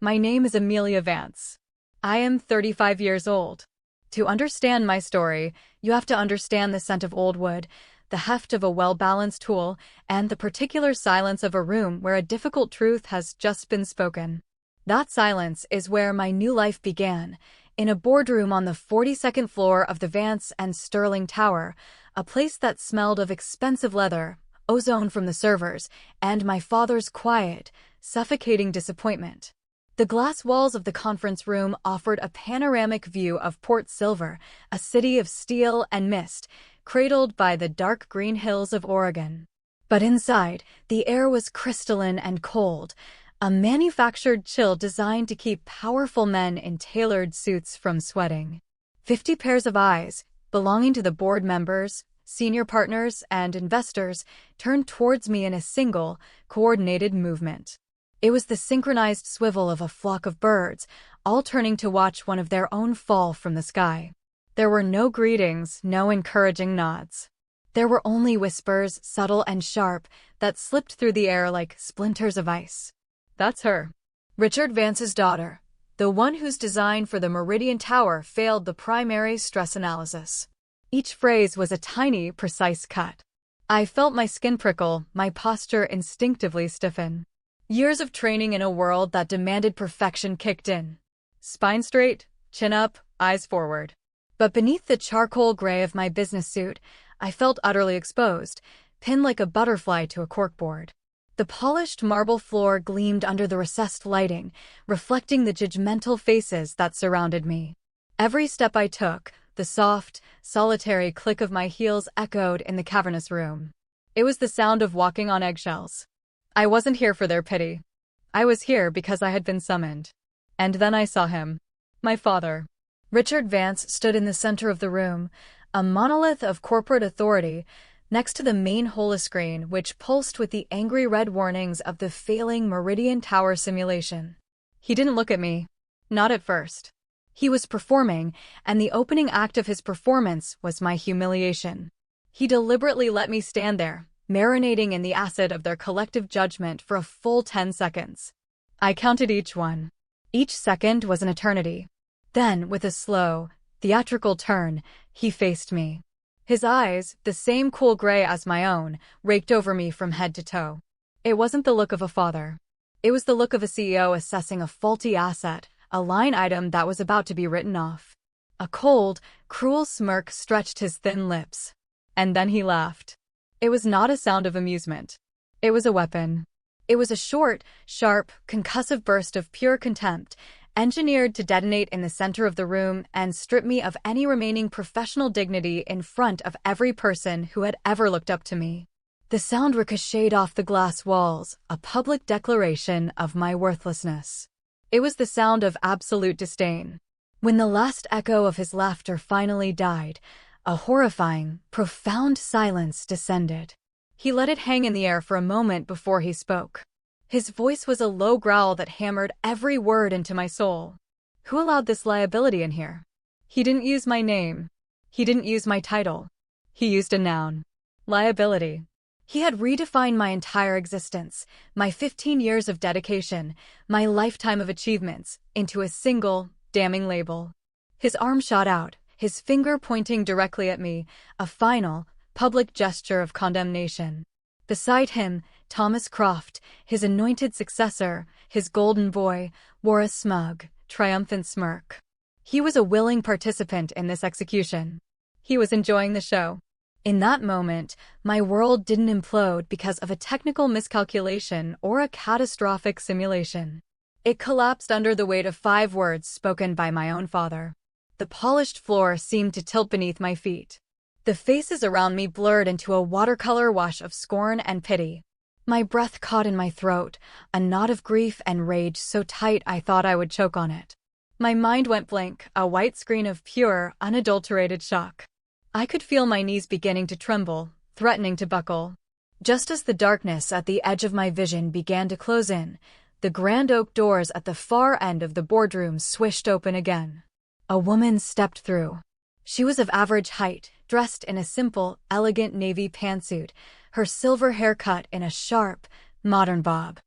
My name is Amelia Vance. I am 35 years old. To understand my story, you have to understand the scent of old wood, the heft of a well-balanced tool, and the particular silence of a room where a difficult truth has just been spoken. That silence is where my new life began, in a boardroom on the 42nd floor of the Vance and Sterling Tower, a place that smelled of expensive leather, ozone from the servers, and my father's quiet, suffocating disappointment. The glass walls of the conference room offered a panoramic view of Port Silver, a city of steel and mist, cradled by the dark green hills of Oregon. But inside, the air was crystalline and cold, a manufactured chill designed to keep powerful men in tailored suits from sweating. 50 pairs of eyes, belonging to the board members, senior partners, and investors, turned towards me in a single, coordinated movement. It was the synchronized swivel of a flock of birds, all turning to watch one of their own fall from the sky. There were no greetings, no encouraging nods. There were only whispers, subtle and sharp, that slipped through the air like splinters of ice. That's her. Richard Vance's daughter, the one whose design for the Meridian Tower failed the primary stress analysis. Each phrase was a tiny, precise cut. I felt my skin prickle, my posture instinctively stiffen. Years of training in a world that demanded perfection kicked in. Spine straight, chin up, eyes forward. But beneath the charcoal gray of my business suit, I felt utterly exposed, pinned like a butterfly to a corkboard. The polished marble floor gleamed under the recessed lighting, reflecting the judgmental faces that surrounded me. Every step I took, the soft, solitary click of my heels echoed in the cavernous room. It was the sound of walking on eggshells. I wasn't here for their pity. I was here because I had been summoned. And then I saw him. My father. Richard Vance stood in the center of the room, a monolith of corporate authority, next to the main holoscreen which pulsed with the angry red warnings of the failing Meridian Tower simulation. He didn't look at me. Not at first. He was performing, and the opening act of his performance was my humiliation. He deliberately let me stand there, marinating in the acid of their collective judgment for a full 10 seconds. I counted each one. Each second was an eternity. Then, with a slow, theatrical turn, he faced me. His eyes, the same cool gray as my own, raked over me from head to toe. It wasn't the look of a father. It was the look of a CEO assessing a faulty asset, a line item that was about to be written off. A cold, cruel smirk stretched his thin lips. And then he laughed. It was not a sound of amusement. It was a weapon. It was a short, sharp, concussive burst of pure contempt, engineered to detonate in the center of the room and strip me of any remaining professional dignity in front of every person who had ever looked up to me. The sound ricocheted off the glass walls, a public declaration of my worthlessness. It was the sound of absolute disdain. When the last echo of his laughter finally died, a horrifying, profound silence descended. He let it hang in the air for a moment before he spoke. His voice was a low growl that hammered every word into my soul. Who allowed this liability in here? He didn't use my name. He didn't use my title. He used a noun. Liability. He had redefined my entire existence, my 15 years of dedication, my lifetime of achievements, into a single, damning label. His arm shot out, his finger pointing directly at me, a final, public gesture of condemnation. Beside him, Thomas Croft, his anointed successor, his golden boy, wore a smug, triumphant smirk. He was a willing participant in this execution. He was enjoying the show. In that moment, my world didn't implode because of a technical miscalculation or a catastrophic simulation. It collapsed under the weight of 5 words spoken by my own father. The polished floor seemed to tilt beneath my feet. The faces around me blurred into a watercolor wash of scorn and pity. My breath caught in my throat, a knot of grief and rage so tight I thought I would choke on it. My mind went blank, a white screen of pure, unadulterated shock. I could feel my knees beginning to tremble, threatening to buckle. Just as the darkness at the edge of my vision began to close in, the grand oak doors at the far end of the boardroom swished open again. A woman stepped through. She was of average height, dressed in a simple, elegant navy pantsuit, her silver hair cut in a sharp, modern bob.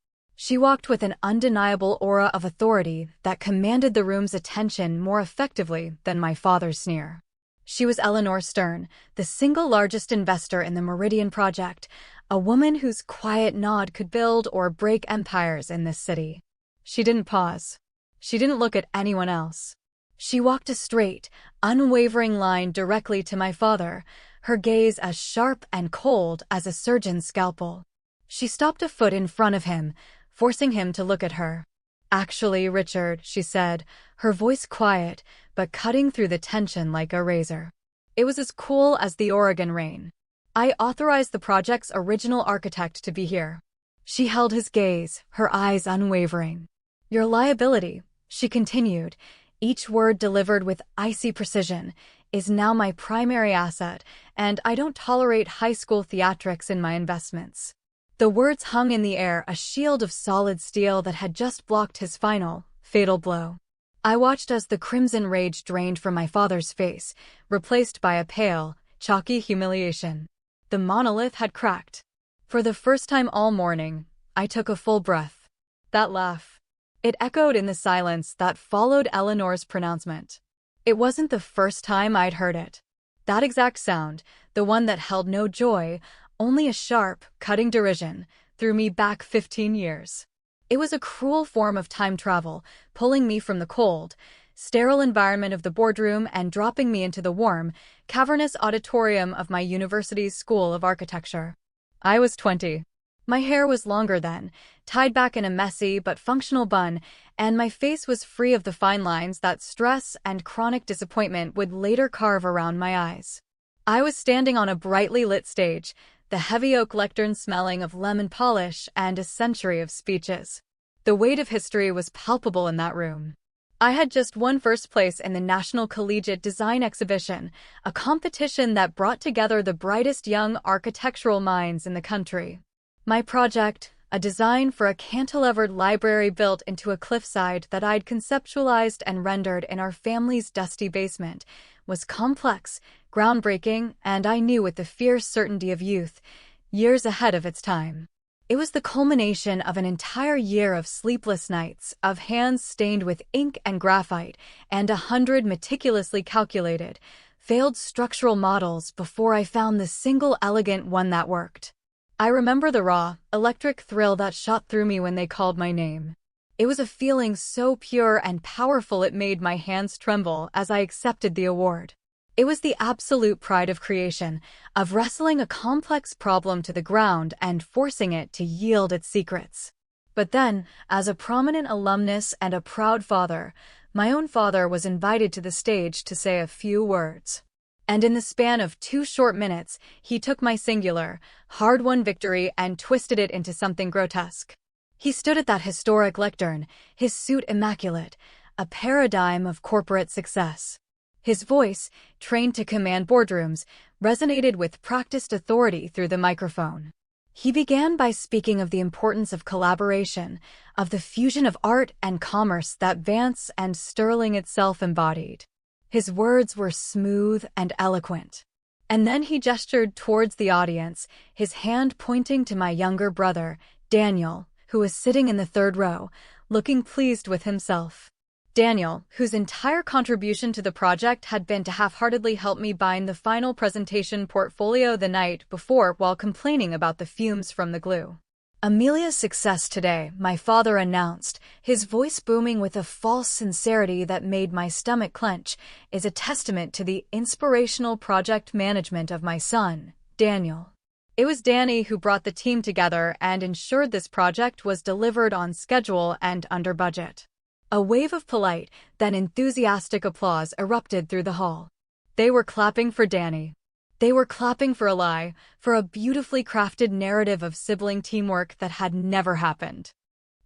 She walked with an undeniable aura of authority that commanded the room's attention more effectively than my father's sneer. She was Eleanor Stern, the single largest investor in the Meridian Project, a woman whose quiet nod could build or break empires in this city. She didn't pause. She didn't look at anyone else. She walked a straight, unwavering line directly to my father, her gaze as sharp and cold as a surgeon's scalpel. She stopped a foot in front of him, forcing him to look at her. "Actually, Richard," she said, her voice quiet, but cutting through the tension like a razor. It was as cool as the Oregon rain. "I authorized the project's original architect to be here." She held his gaze, her eyes unwavering. "Your liability," she continued, each word delivered with icy precision, "is now my primary asset, and I don't tolerate high school theatrics in my investments." The words hung in the air, a shield of solid steel that had just blocked his final, fatal blow. I watched as the crimson rage drained from my father's face, replaced by a pale, chalky humiliation. The monolith had cracked. For the first time all morning, I took a full breath. That laugh. It echoed in the silence that followed Eleanor's pronouncement. It wasn't the first time I'd heard it. That exact sound, the one that held no joy, only a sharp, cutting derision, threw me back 15 years. It was a cruel form of time travel, pulling me from the cold, sterile environment of the boardroom and dropping me into the warm, cavernous auditorium of my university's School of Architecture. I was 20. My hair was longer then, tied back in a messy but functional bun, and my face was free of the fine lines that stress and chronic disappointment would later carve around my eyes. I was standing on a brightly lit stage, the heavy oak lectern smelling of lemon polish and a century of speeches. The weight of history was palpable in that room. I had just won first place in the National Collegiate Design Exhibition, a competition that brought together the brightest young architectural minds in the country. My project, a design for a cantilevered library built into a cliffside that I'd conceptualized and rendered in our family's dusty basement, was complex, groundbreaking, and I knew with the fierce certainty of youth, years ahead of its time. It was the culmination of an entire year of sleepless nights, of hands stained with ink and graphite, and 100 meticulously calculated, failed structural models before I found the single elegant one that worked. I remember the raw, electric thrill that shot through me when they called my name. It was a feeling so pure and powerful it made my hands tremble as I accepted the award. It was the absolute pride of creation, of wrestling a complex problem to the ground and forcing it to yield its secrets. But then, as a prominent alumnus and a proud father, my own father was invited to the stage to say a few words. And in the span of 2 short minutes, he took my singular, hard-won victory and twisted it into something grotesque. He stood at that historic lectern, his suit immaculate, a paradigm of corporate success. His voice, trained to command boardrooms, resonated with practiced authority through the microphone. He began by speaking of the importance of collaboration, of the fusion of art and commerce that Vance and Sterling itself embodied. His words were smooth and eloquent. And then he gestured towards the audience, his hand pointing to my younger brother, Daniel, who was sitting in the 3rd row, looking pleased with himself. Daniel, whose entire contribution to the project had been to half-heartedly help me bind the final presentation portfolio the night before while complaining about the fumes from the glue. "Amelia's success today," my father announced, his voice booming with a false sincerity that made my stomach clench, "is a testament to the inspirational project management of my son, Daniel." It was Danny who brought the team together and ensured this project was delivered on schedule and under budget. A wave of polite, then enthusiastic applause erupted through the hall. They were clapping for Danny. They were clapping for Eli, for a beautifully crafted narrative of sibling teamwork that had never happened.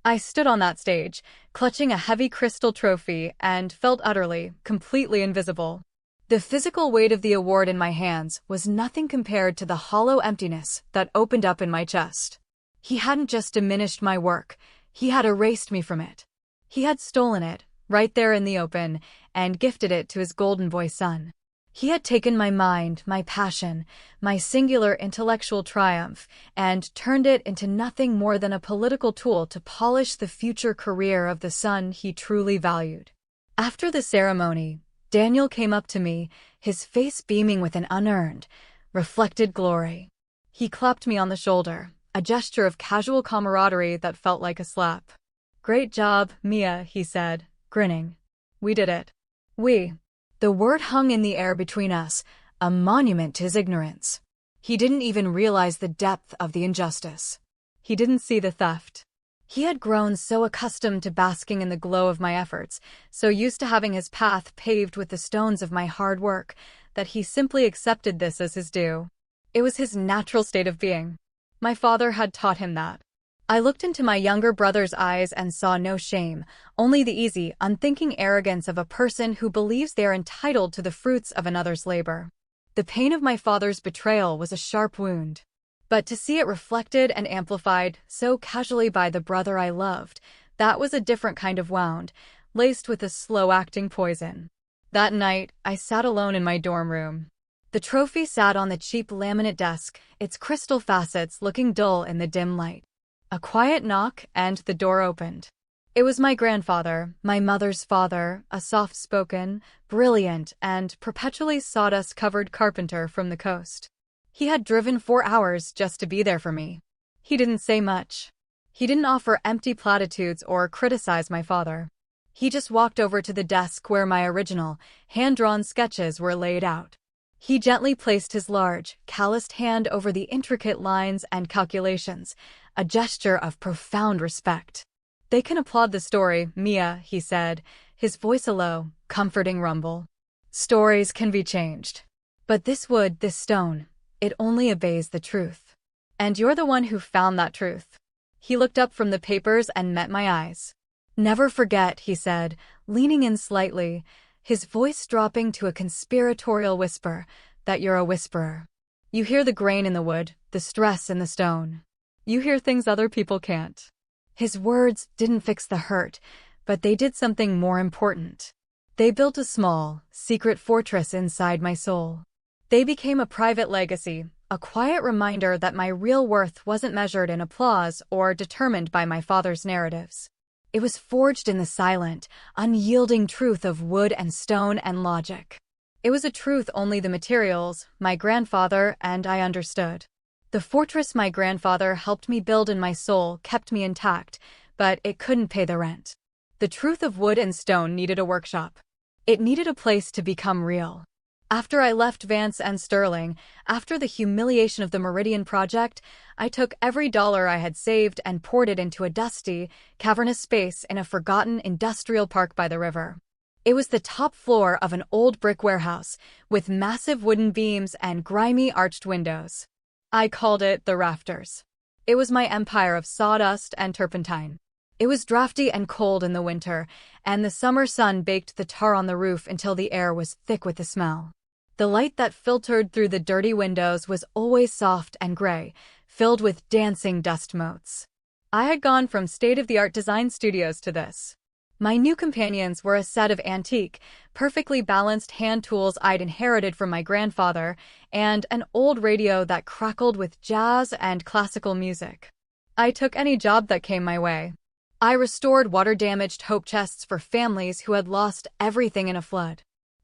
I stood on that stage, clutching a heavy crystal trophy, and felt utterly, completely invisible. The physical weight of the award in my hands was nothing compared to the hollow emptiness that opened up in my chest. He hadn't just diminished my work, he had erased me from it. He had stolen it, right there in the open, and gifted it to his golden boy son. He had taken my mind, my passion, my singular intellectual triumph, and turned it into nothing more than a political tool to polish the future career of the son he truly valued. After the ceremony, Daniel came up to me, his face beaming with an unearned, reflected glory. He clapped me on the shoulder, a gesture of casual camaraderie that felt like a slap. "Great job, Mia," he said, grinning. "We did it." We. The word hung in the air between us, a monument to his ignorance. He didn't even realize the depth of the injustice. He didn't see the theft. He had grown so accustomed to basking in the glow of my efforts, so used to having his path paved with the stones of my hard work, that he simply accepted this as his due. It was his natural state of being. My father had taught him that. I looked into my younger brother's eyes and saw no shame, only the easy, unthinking arrogance of a person who believes they are entitled to the fruits of another's labor. The pain of my father's betrayal was a sharp wound. But to see it reflected and amplified so casually by the brother I loved, that was a different kind of wound, laced with a slow-acting poison. That night, I sat alone in my dorm room. The trophy sat on the cheap laminate desk, its crystal facets looking dull in the dim light. A quiet knock, and the door opened. It was my grandfather, my mother's father, a soft-spoken, brilliant, and perpetually sawdust-covered carpenter from the coast. He had driven 4 hours just to be there for me. He didn't say much. He didn't offer empty platitudes or criticize my father. He just walked over to the desk where my original, hand-drawn sketches were laid out. He gently placed his large, calloused hand over the intricate lines and calculations, a gesture of profound respect. "They can applaud the story, Mia," he said, his voice a low, comforting rumble. "Stories can be changed. But this wood, this stone, it only obeys the truth. And you're the one who found that truth." He looked up from the papers and met my eyes. "Never forget," he said, leaning in slightly, his voice dropping to a conspiratorial whisper, "that you're a whisperer. You hear the grain in the wood, the stress in the stone. You hear things other people can't." His words didn't fix the hurt, but they did something more important. They built a small, secret fortress inside my soul. They became a private legacy, a quiet reminder that my real worth wasn't measured in applause or determined by my father's narratives. It was forged in the silent, unyielding truth of wood and stone and logic. It was a truth only the materials, my grandfather, and I understood. The fortress my grandfather helped me build in my soul kept me intact, but it couldn't pay the rent. The truth of wood and stone needed a workshop. It needed a place to become real. After I left Vance and Sterling, after the humiliation of the Meridian Project, I took every dollar I had saved and poured it into a dusty, cavernous space in a forgotten industrial park by the river. It was the top floor of an old brick warehouse, with massive wooden beams and grimy arched windows. I called it the Rafters. It was my empire of sawdust and turpentine. It was drafty and cold in the winter, and the summer sun baked the tar on the roof until the air was thick with the smell. The light that filtered through the dirty windows was always soft and gray, filled with dancing dust motes. I had gone from state-of-the-art design studios to this. My new companions were a set of antique, perfectly balanced hand tools I'd inherited from my grandfather, and an old radio that crackled with jazz and classical music. I took any job that came my way. I restored water-damaged hope chests for families who had lost everything in a flood.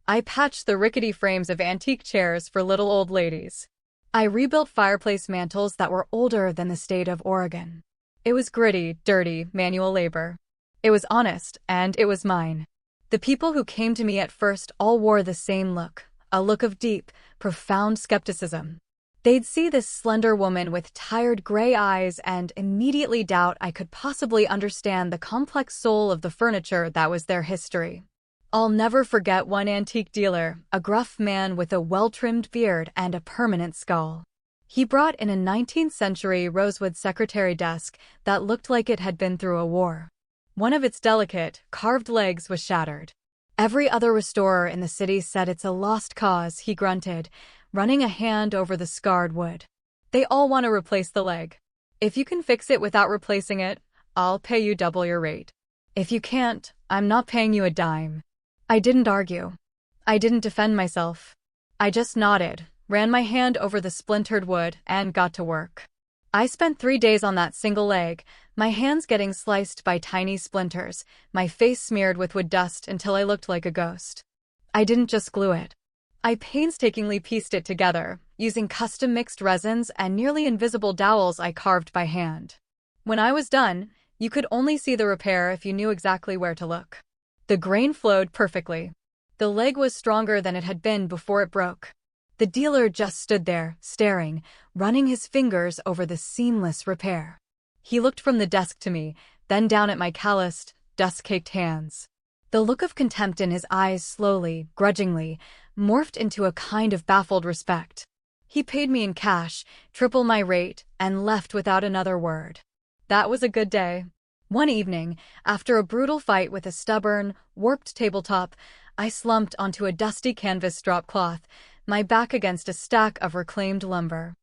I patched the rickety frames of antique chairs for little old ladies. I rebuilt fireplace mantles that were older than the state of Oregon. It was gritty, dirty, manual labor. It was honest, and it was mine. The people who came to me at first all wore the same look, a look of deep, profound skepticism. They'd see this slender woman with tired gray eyes and immediately doubt I could possibly understand the complex soul of the furniture that was their history. I'll never forget one antique dealer, a gruff man with a well-trimmed beard and a permanent skull. He brought in a 19th century rosewood secretary desk that looked like it had been through a war. One of its delicate, carved legs was shattered. "Every other restorer in the city said it's a lost cause," he grunted, running a hand over the scarred wood. "They all want to replace the leg. If you can fix it without replacing it, I'll pay you double your rate. If you can't, I'm not paying you a dime." I didn't argue. I didn't defend myself. I just nodded, ran my hand over the splintered wood, and got to work. I spent 3 days on that single leg, my hands getting sliced by tiny splinters, my face smeared with wood dust until I looked like a ghost. I didn't just glue it. I painstakingly pieced it together, using custom mixed resins and nearly invisible dowels I carved by hand. When I was done, you could only see the repair if you knew exactly where to look. The grain flowed perfectly. The leg was stronger than it had been before it broke. The dealer just stood there, staring, running his fingers over the seamless repair. He looked from the desk to me, then down at my calloused, dust-caked hands. The look of contempt in his eyes slowly, grudgingly, morphed into a kind of baffled respect. He paid me in cash, triple my rate, and left without another word. That was a good day. One evening, after a brutal fight with a stubborn, warped tabletop, I slumped onto a dusty canvas drop cloth, my back against a stack of reclaimed lumber.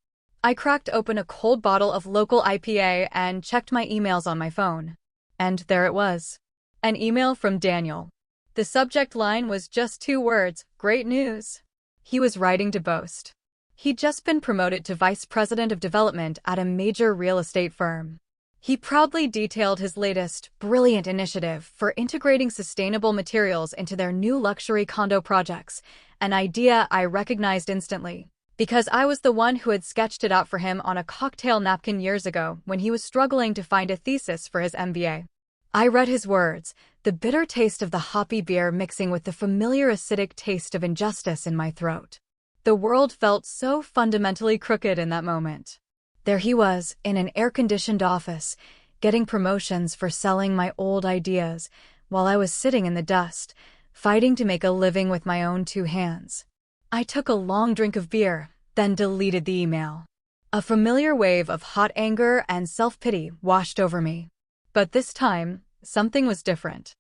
I cracked open a cold bottle of local IPA and checked my emails on my phone. And there it was. An email from Daniel. The subject line was just 2 words, great news. He was writing to boast. He'd just been promoted to vice president of development at a major real estate firm. He proudly detailed his latest, brilliant initiative for integrating sustainable materials into their new luxury condo projects, an idea I recognized instantly, because I was the one who had sketched it out for him on a cocktail napkin years ago when he was struggling to find a thesis for his MBA. I read his words, the bitter taste of the hoppy beer mixing with the familiar acidic taste of injustice in my throat. The world felt so fundamentally crooked in that moment. There he was, in an air-conditioned office, getting promotions for selling my old ideas, while I was sitting in the dust, fighting to make a living with my own 2 hands. I took a long drink of beer, then deleted the email. A familiar wave of hot anger and self-pity washed over me. But this time, something was different.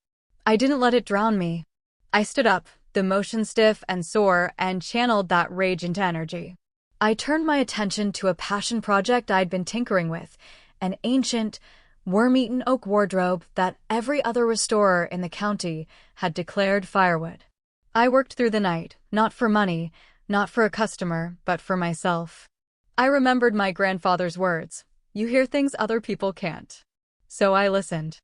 I didn't let it drown me. I stood up, the motion stiff and sore, and channeled that rage into energy. I turned my attention to a passion project I'd been tinkering with, an ancient, worm-eaten oak wardrobe that every other restorer in the county had declared firewood. I worked through the night, not for money, not for a customer, but for myself. I remembered my grandfather's words, "You hear things other people can't." So I listened.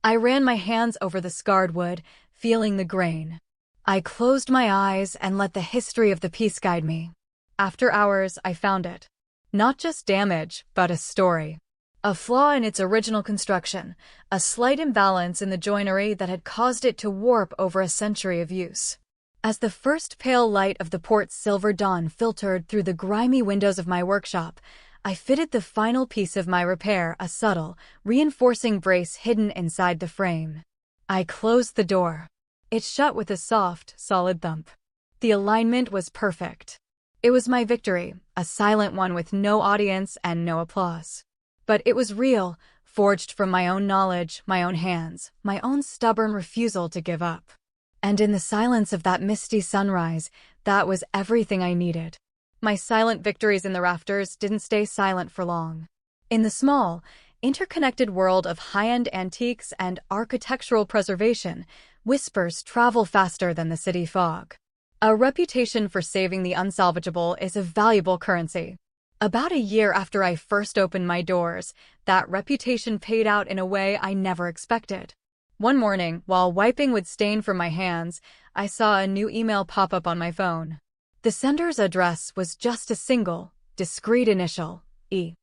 I ran my hands over the scarred wood, feeling the grain. I closed my eyes and let the history of the piece guide me. After hours, I found it. Not just damage, but a story. A flaw in its original construction, a slight imbalance in the joinery that had caused it to warp over a century of use. As the first pale light of the port's silver dawn filtered through the grimy windows of my workshop, I fitted the final piece of my repair, a subtle, reinforcing brace hidden inside the frame. I closed the door. It shut with a soft, solid thump. The alignment was perfect. It was my victory, a silent one with no audience and no applause. But it was real, forged from my own knowledge, my own hands, my own stubborn refusal to give up. And in the silence of that misty sunrise, that was everything I needed. My silent victories in the rafters didn't stay silent for long. In the small, interconnected world of high-end antiques and architectural preservation, whispers travel faster than the city fog. A reputation for saving the unsalvageable is a valuable currency. About a year after I first opened my doors, that reputation paid out in a way I never expected. One morning, while wiping with stain from my hands, I saw a new email pop up on my phone. The sender's address was just a single, discreet initial, E.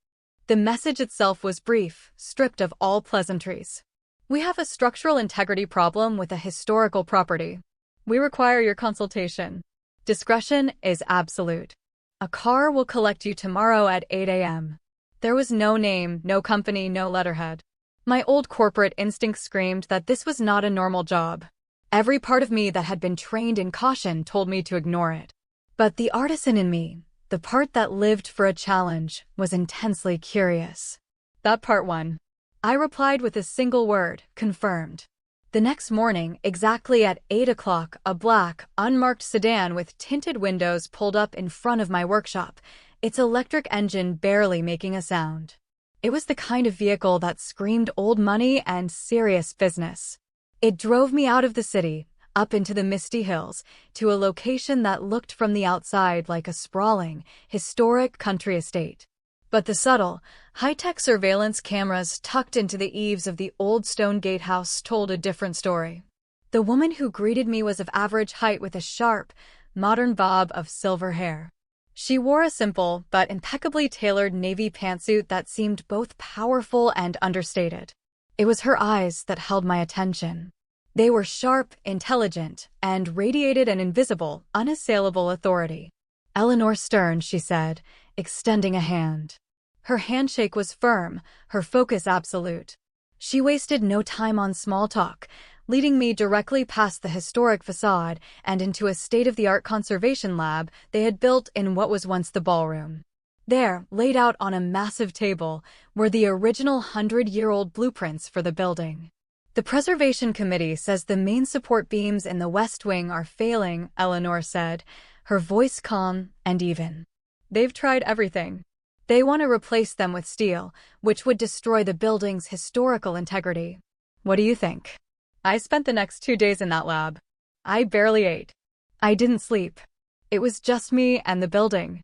The message itself was brief, stripped of all pleasantries. We have a structural integrity problem with a historical property. We require your consultation. Discretion is absolute. A car will collect you tomorrow at 8 a.m. There was no name, no company, no letterhead. My old corporate instinct screamed that this was not a normal job. Every part of me that had been trained in caution told me to ignore it. But the artisan in me, the part that lived for a challenge, was intensely curious. That part won. I replied with a single word, confirmed. The next morning, exactly at 8 o'clock, a black, unmarked sedan with tinted windows pulled up in front of my workshop, its electric engine barely making a sound. It was the kind of vehicle that screamed old money and serious business. It drove me out of the city, up into the misty hills, to a location that looked from the outside like a sprawling, historic country estate. But the subtle, high-tech surveillance cameras tucked into the eaves of the old stone gatehouse told a different story. The woman who greeted me was of average height with a sharp, modern bob of silver hair. She wore a simple but impeccably tailored navy pantsuit that seemed both powerful and understated. It was her eyes that held my attention. They were sharp, intelligent, and radiated an invisible, unassailable authority. "Eleanor Stern," she said, extending a hand. Her handshake was firm, her focus absolute. She wasted no time on small talk, leading me directly past the historic facade and into a state-of-the-art conservation lab they had built in what was once the ballroom. There, laid out on a massive table, were the original 100-year-old blueprints for the building. "The Preservation Committee says the main support beams in the West Wing are failing," Eleanor said, her voice calm and even. "They've tried everything. They want to replace them with steel, which would destroy the building's historical integrity. What do you think?" I spent the next 2 days in that lab. I barely ate. I didn't sleep. It was just me and the building.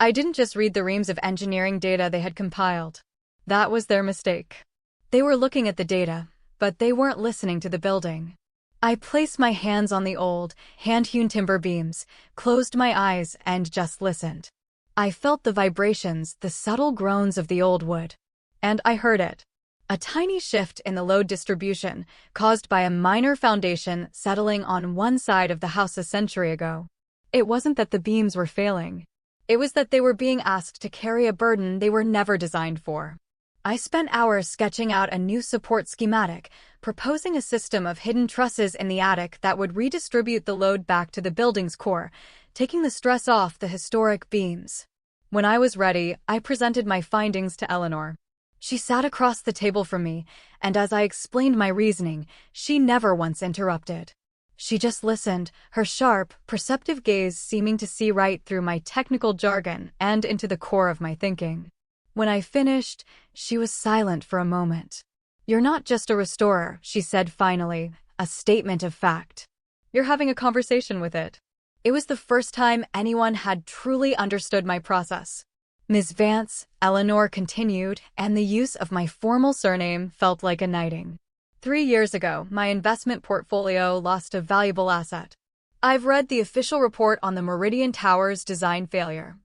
I didn't just read the reams of engineering data they had compiled. That was their mistake. They were looking at the data, but they weren't listening to the building. I placed my hands on the old, hand-hewn timber beams, closed my eyes, and just listened. I felt the vibrations, the subtle groans of the old wood. And I heard it. A tiny shift in the load distribution, caused by a minor foundation settling on one side of the house a century ago. It wasn't that the beams were failing. It was that they were being asked to carry a burden they were never designed for. I spent hours sketching out a new support schematic, proposing a system of hidden trusses in the attic that would redistribute the load back to the building's core, taking the stress off the historic beams. When I was ready, I presented my findings to Eleanor. She sat across the table from me, and as I explained my reasoning, she never once interrupted. She just listened, her sharp, perceptive gaze seeming to see right through my technical jargon and into the core of my thinking. When I finished, she was silent for a moment. "You're not just a restorer," she said finally, a statement of fact. "You're having a conversation with it." It was the first time anyone had truly understood my process. "Ms. Vance," Eleanor continued, and the use of my formal surname felt like a knighting. 3 years ago, my investment portfolio lost a valuable asset. I've read the official report on the Meridian Tower's design failure.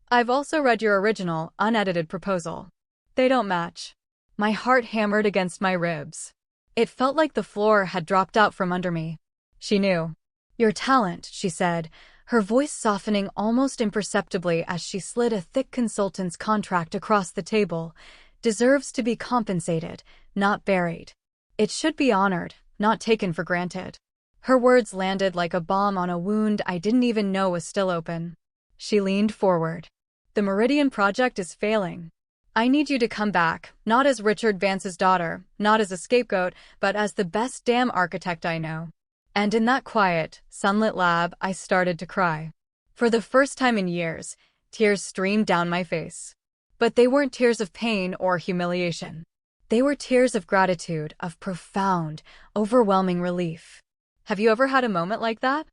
I've also read your original, unedited proposal. They don't match." My heart hammered against my ribs. It felt like the floor had dropped out from under me. She knew. "Your talent," she said, her voice softening almost imperceptibly as she slid a thick consultant's contract across the table, "deserves to be compensated, not buried. It should be honored, not taken for granted." Her words landed like a bomb on a wound I didn't even know was still open. She leaned forward. "The Meridian project is failing. I need you to come back, not as Richard Vance's daughter, not as a scapegoat, but as the best damn architect I know." And in that quiet, sunlit lab, I started to cry. For the first time in years, tears streamed down my face. But they weren't tears of pain or humiliation. They were tears of gratitude, of profound, overwhelming relief. Have you ever had a moment like that?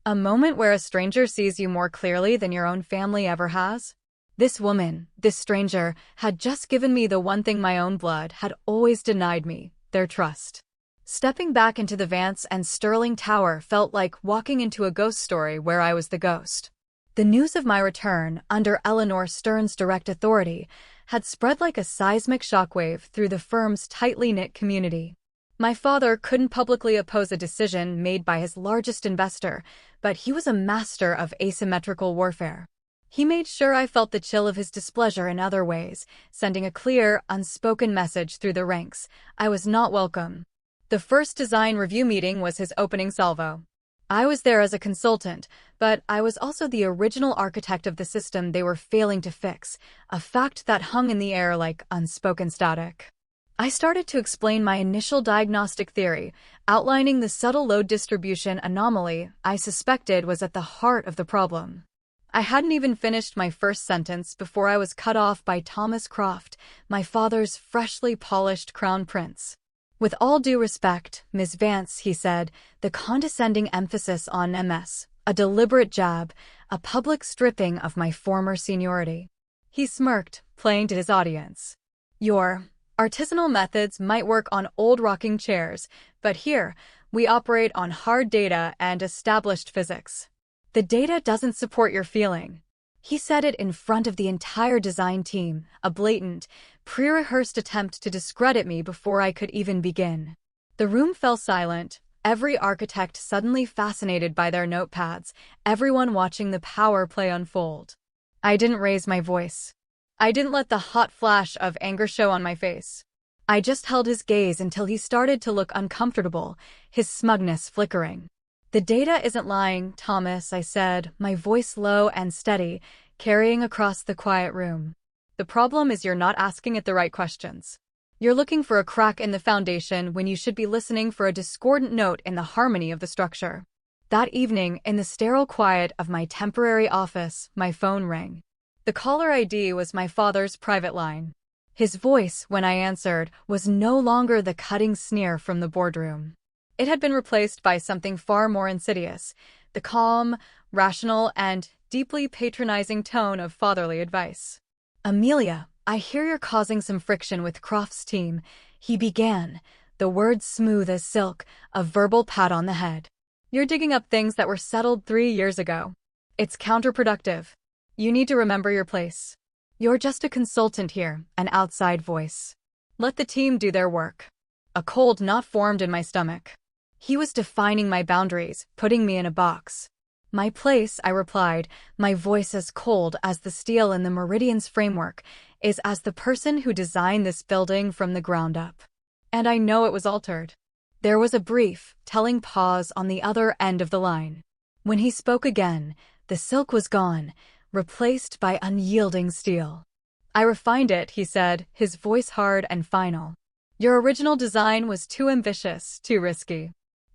A moment where a stranger sees you more clearly than your own family ever has? This woman, this stranger, had just given me the one thing my own blood had always denied me, their trust. Stepping back into the Vance and Sterling Tower felt like walking into a ghost story where I was the ghost. The news of my return, under Eleanor Stern's direct authority, had spread like a seismic shockwave through the firm's tightly knit community. My father couldn't publicly oppose a decision made by his largest investor, but he was a master of asymmetrical warfare. He made sure I felt the chill of his displeasure in other ways, sending a clear, unspoken message through the ranks: I was not welcome. The first design review meeting was his opening salvo. I was there as a consultant, but I was also the original architect of the system they were failing to fix, a fact that hung in the air like unspoken static. I started to explain my initial diagnostic theory, outlining the subtle load distribution anomaly I suspected was at the heart of the problem. I hadn't even finished my first sentence before I was cut off by Thomas Croft, my father's freshly polished crown prince. With all due respect, Miss Vance, he said, the condescending emphasis on MS, a deliberate jab, a public stripping of my former seniority. He smirked, playing to his audience. Your artisanal methods might work on old rocking chairs, but here, we operate on hard data and established physics. The data doesn't support your feeling. He said it in front of the entire design team, a blatant, pre-rehearsed attempt to discredit me before I could even begin. The room fell silent, every architect suddenly fascinated by their notepads, everyone watching the power play unfold. I didn't raise my voice. I didn't let the hot flash of anger show on my face. I just held his gaze until he started to look uncomfortable, his smugness flickering. The data isn't lying, Thomas, I said, my voice low and steady, carrying across the quiet room. The problem is you're not asking it the right questions. You're looking for a crack in the foundation when you should be listening for a discordant note in the harmony of the structure. That evening, in the sterile quiet of my temporary office, my phone rang. The caller ID was my father's private line. His voice, when I answered, was no longer the cutting sneer from the boardroom. It had been replaced by something far more insidious, the calm, rational, and deeply patronizing tone of fatherly advice. Amelia, I hear you're causing some friction with Croft's team, he began, the words smooth as silk, a verbal pat on the head. You're digging up things that were settled 3 years ago. It's counterproductive. You need to remember your place. You're just a consultant here, an outside voice. Let the team do their work. A cold knot formed in my stomach. He was defining my boundaries, putting me in a box. My place, I replied, my voice as cold as the steel in the Meridian's framework, is as the person who designed this building from the ground up. And I know it was altered. There was a brief, telling pause on the other end of the line. When he spoke again, the silk was gone, replaced by unyielding steel. I refined it, he said, his voice hard and final. Your original design was too ambitious, too risky.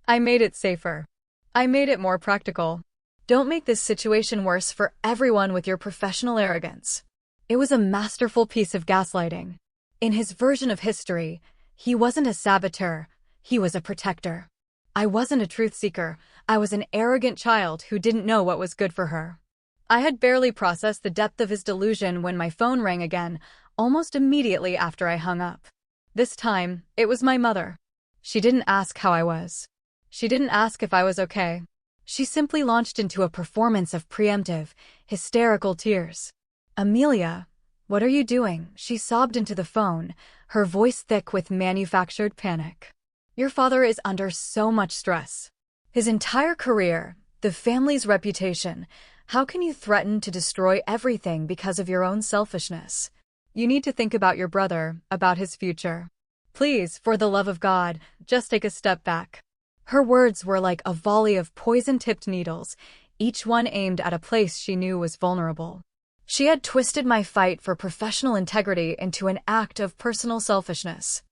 I made it safer. I made it more practical. Don't make this situation worse for everyone with your professional arrogance. It was a masterful piece of gaslighting. In his version of history, he wasn't a saboteur, he was a protector. I wasn't a truth seeker, I was an arrogant child who didn't know what was good for her. I had barely processed the depth of his delusion when my phone rang again, almost immediately after I hung up. This time, it was my mother. She didn't ask how I was. She didn't ask if I was okay. She simply launched into a performance of preemptive, hysterical tears. Amelia, what are you doing? She sobbed into the phone, her voice thick with manufactured panic. Your father is under so much stress. His entire career, the family's reputation. How can you threaten to destroy everything because of your own selfishness? You need to think about your brother, about his future. Please, for the love of God, just take a step back. Her words were like a volley of poison-tipped needles, each one aimed at a place she knew was vulnerable. She had twisted my fight for professional integrity into an act of personal selfishness.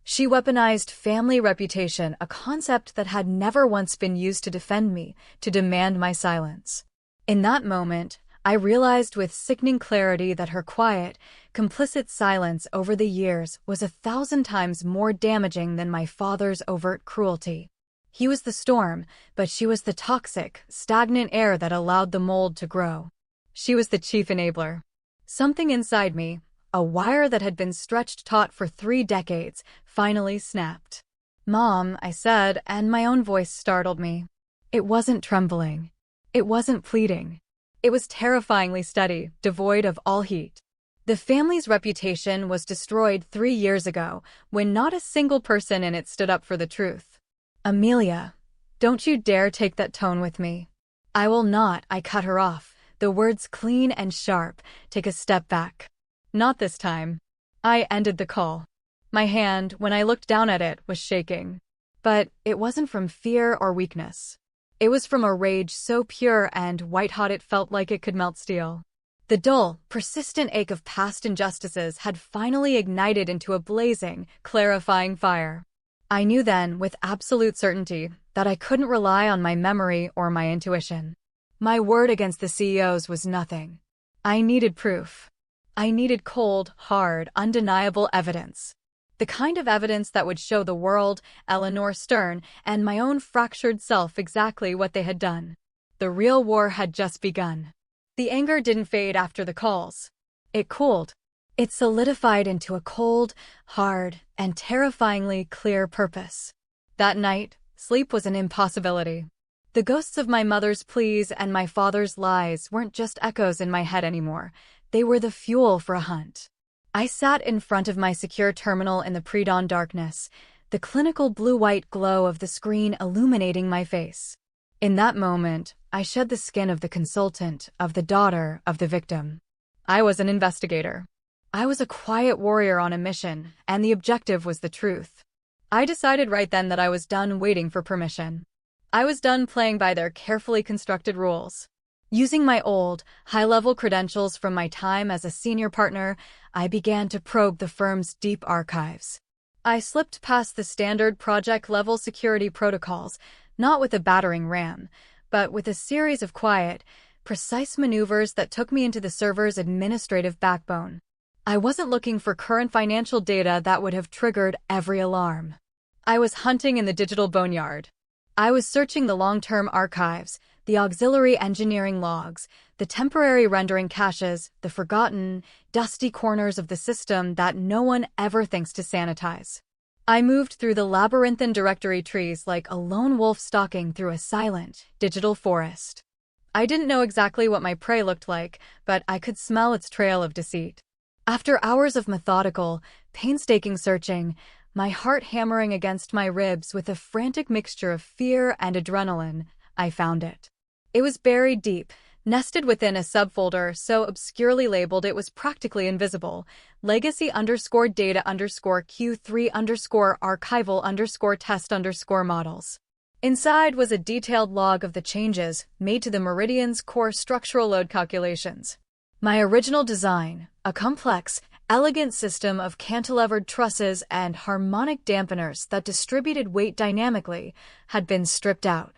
She weaponized family reputation, a concept that had never once been used to defend me, to demand my silence. In that moment, I realized with sickening clarity that her quiet, complicit silence over the years was 1,000 times more damaging than my father's overt cruelty. He was the storm, but she was the toxic, stagnant air that allowed the mold to grow. She was the chief enabler. Something inside me, a wire that had been stretched taut for 3 decades, finally snapped. Mom, I said, and my own voice startled me. It wasn't trembling. It wasn't pleading. It was terrifyingly steady, devoid of all heat. The family's reputation was destroyed 3 years ago, when not a single person in it stood up for the truth. Amelia, don't you dare take that tone with me. I will not, I cut her off, the words clean and sharp, take a step back. Not this time. I ended the call. My hand, when I looked down at it, was shaking. But it wasn't from fear or weakness. It was from a rage so pure and white-hot it felt like it could melt steel. The dull, persistent ache of past injustices had finally ignited into a blazing, clarifying fire. I knew then, with absolute certainty, that I couldn't rely on my memory or my intuition. My word against the CEOs was nothing. I needed proof. I needed cold, hard, undeniable evidence. The kind of evidence that would show the world, Eleanor Stern, and my own fractured self exactly what they had done. The real war had just begun. The anger didn't fade after the calls. It cooled. It solidified into a cold, hard, and terrifyingly clear purpose. That night, sleep was an impossibility. The ghosts of my mother's pleas and my father's lies weren't just echoes in my head anymore. They were the fuel for a hunt. I sat in front of my secure terminal in the pre-dawn darkness, the clinical blue-white glow of the screen illuminating my face. In that moment, I shed the skin of the consultant, of the daughter, of the victim. I was an investigator. I was a quiet warrior on a mission, and the objective was the truth. I decided right then that I was done waiting for permission. I was done playing by their carefully constructed rules. Using my old, high-level credentials from my time as a senior partner, I began to probe the firm's deep archives. I slipped past the standard project-level security protocols, not with a battering ram, but with a series of quiet, precise maneuvers that took me into the server's administrative backbone. I wasn't looking for current financial data that would have triggered every alarm. I was hunting in the digital boneyard. I was searching the long-term archives, the auxiliary engineering logs, the temporary rendering caches, the forgotten, dusty corners of the system that no one ever thinks to sanitize. I moved through the labyrinthine directory trees like a lone wolf stalking through a silent, digital forest. I didn't know exactly what my prey looked like, but I could smell its trail of deceit. After hours of methodical, painstaking searching, my heart hammering against my ribs with a frantic mixture of fear and adrenaline, I found it. It was buried deep, nested within a subfolder so obscurely labeled it was practically invisible. Legacy_data_Q3_archival_test_models. Inside was a detailed log of the changes made to the Meridian's core structural load calculations. My original design, a complex, elegant system of cantilevered trusses and harmonic dampeners that distributed weight dynamically, had been stripped out.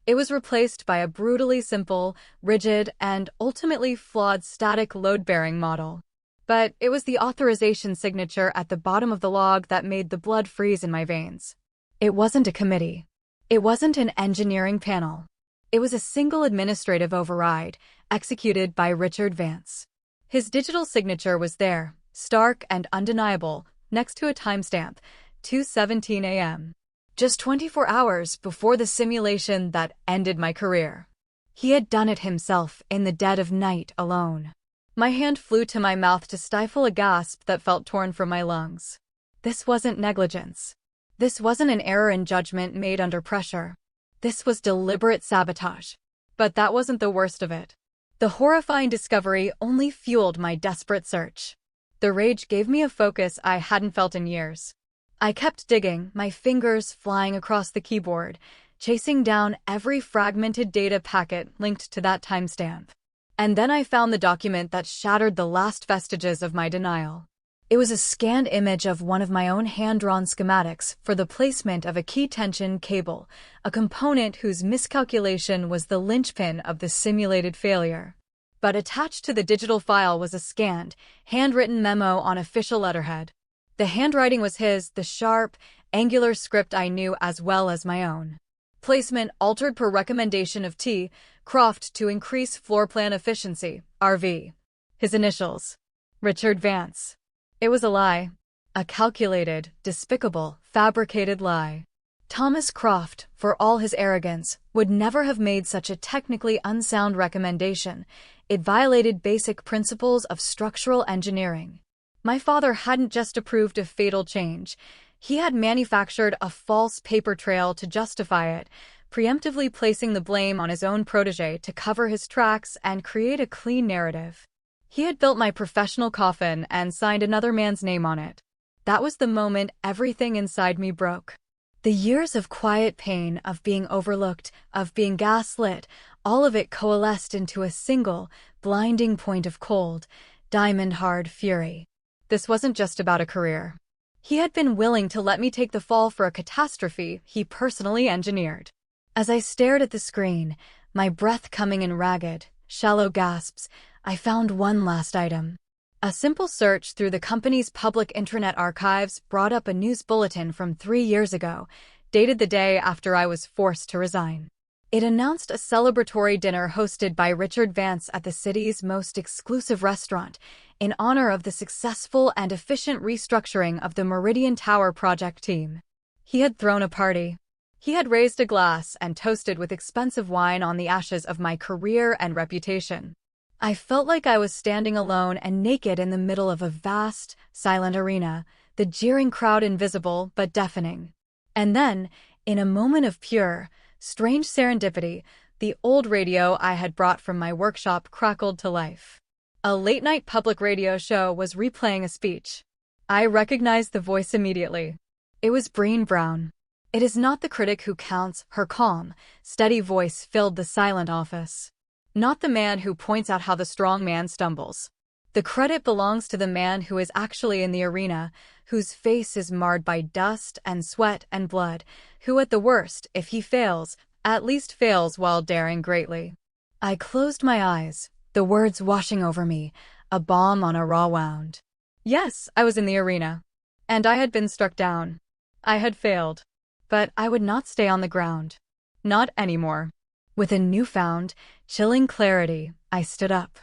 It was replaced by a brutally simple, rigid, and ultimately flawed static load-bearing model. But it was the authorization signature at the bottom of the log that made the blood freeze in my veins. It wasn't a committee. It wasn't an engineering panel. It was a single administrative override, executed by Richard Vance. His digital signature was there, stark and undeniable, next to a timestamp, 2:17 a.m. Just 24 hours before the simulation that ended my career. He had done it himself in the dead of night alone. My hand flew to my mouth to stifle a gasp that felt torn from my lungs. This wasn't negligence. This wasn't an error in judgment made under pressure. This was deliberate sabotage. But that wasn't the worst of it. The horrifying discovery only fueled my desperate search. The rage gave me a focus I hadn't felt in years. I kept digging, my fingers flying across the keyboard, chasing down every fragmented data packet linked to that timestamp. And then I found the document that shattered the last vestiges of my denial. It was a scanned image of one of my own hand-drawn schematics for the placement of a key tension cable, a component whose miscalculation was the linchpin of the simulated failure. But attached to the digital file was a scanned, handwritten memo on official letterhead. The handwriting was his, the sharp, angular script I knew as well as my own. Placement altered per recommendation of T. Croft to increase floor plan efficiency, RV. His initials. Richard Vance. It was a lie. A calculated, despicable, fabricated lie. Thomas Croft, for all his arrogance, would never have made such a technically unsound recommendation. It violated basic principles of structural engineering. My father hadn't just approved a fatal change. He had manufactured a false paper trail to justify it, preemptively placing the blame on his own protege to cover his tracks and create a clean narrative. He had built my professional coffin and signed another man's name on it. That was the moment everything inside me broke. The years of quiet pain, of being overlooked, of being gaslit, all of it coalesced into a single, blinding point of cold, diamond-hard fury. This wasn't just about a career. He had been willing to let me take the fall for a catastrophe he personally engineered. As I stared at the screen, my breath coming in ragged, shallow gasps, I found one last item. A simple search through the company's public intranet archives brought up a news bulletin from 3 years ago, dated the day after I was forced to resign. It announced a celebratory dinner hosted by Richard Vance at the city's most exclusive restaurant in honor of the successful and efficient restructuring of the Meridian Tower project team. He had thrown a party. He had raised a glass and toasted with expensive wine on the ashes of my career and reputation. I felt like I was standing alone and naked in the middle of a vast, silent arena, the jeering crowd invisible but deafening. And then, in a moment of pure, strange serendipity, the old radio I had brought from my workshop crackled to life. A late-night public radio show was replaying a speech. I recognized the voice immediately. It was Brené Brown. It is not the critic who counts, her calm, steady voice filled the silent office. Not the man who points out how the strong man stumbles. The credit belongs to the man who is actually in the arena, whose face is marred by dust and sweat and blood, who at the worst, if he fails, at least fails while daring greatly. I closed my eyes, the words washing over me, a balm on a raw wound. Yes, I was in the arena. And I had been struck down. I had failed. But I would not stay on the ground. Not anymore. With a newfound, chilling clarity, I stood up.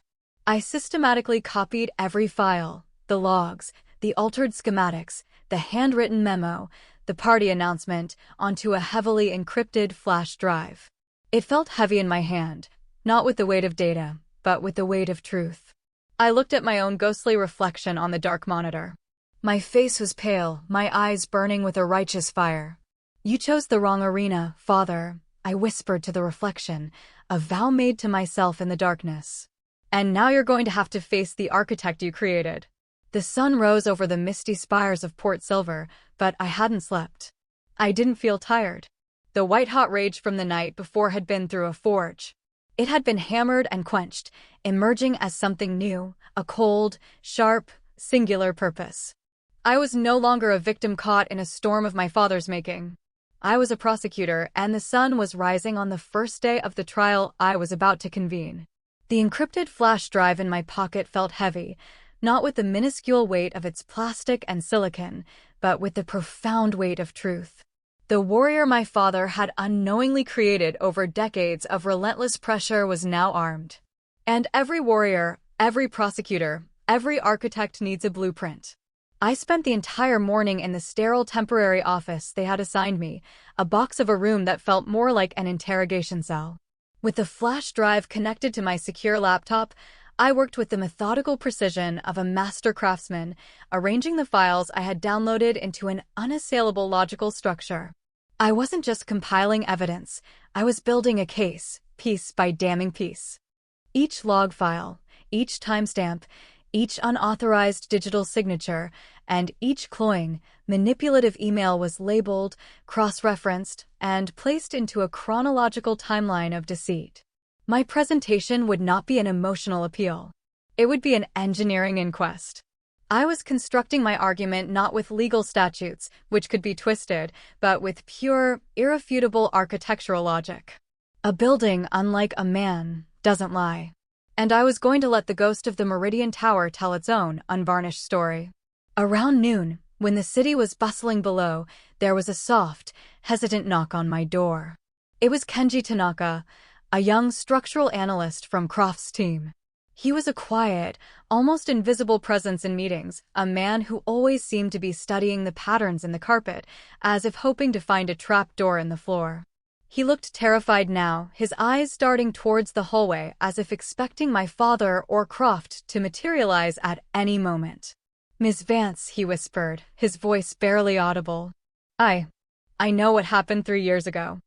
I systematically copied every file, the logs, the altered schematics, the handwritten memo, the party announcement, onto a heavily encrypted flash drive. It felt heavy in my hand, not with the weight of data, but with the weight of truth. I looked at my own ghostly reflection on the dark monitor. My face was pale, my eyes burning with a righteous fire. "You chose the wrong arena, Father," I whispered to the reflection, a vow made to myself in the darkness. "And now you're going to have to face the architect you created." The sun rose over the misty spires of Port Silver, but I hadn't slept. I didn't feel tired. The white-hot rage from the night before had been through a forge. It had been hammered and quenched, emerging as something new, a cold, sharp, singular purpose. I was no longer a victim caught in a storm of my father's making. I was a prosecutor, and the sun was rising on the first day of the trial I was about to convene. The encrypted flash drive in my pocket felt heavy, not with the minuscule weight of its plastic and silicon, but with the profound weight of truth. The warrior my father had unknowingly created over decades of relentless pressure was now armed. And every warrior, every prosecutor, every architect needs a blueprint. I spent the entire morning in the sterile temporary office they had assigned me, a box of a room that felt more like an interrogation cell. With the flash drive connected to my secure laptop, I worked with the methodical precision of a master craftsman, arranging the files I had downloaded into an unassailable logical structure. I wasn't just compiling evidence, I was building a case, piece by damning piece. Each log file, each timestamp, each unauthorized digital signature, and each cloying, manipulative email was labeled, cross-referenced, and placed into a chronological timeline of deceit. My presentation would not be an emotional appeal. It would be an engineering inquest. I was constructing my argument not with legal statutes, which could be twisted, but with pure, irrefutable architectural logic. A building, unlike a man, doesn't lie. And I was going to let the ghost of the Meridian Tower tell its own, unvarnished story. Around noon, when the city was bustling below, there was a soft, hesitant knock on my door. It was Kenji Tanaka, a young structural analyst from Croft's team. He was a quiet, almost invisible presence in meetings, a man who always seemed to be studying the patterns in the carpet, as if hoping to find a trap door in the floor. He looked terrified now, his eyes darting towards the hallway as if expecting my father or Croft to materialize at any moment. "Miss Vance," he whispered, his voice barely audible. I know what happened 3 years ago.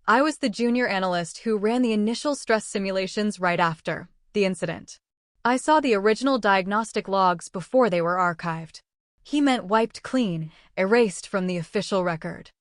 I was the junior analyst who ran the initial stress simulations right after the incident. I saw the original diagnostic logs before they were archived. He meant wiped clean, erased from the official record.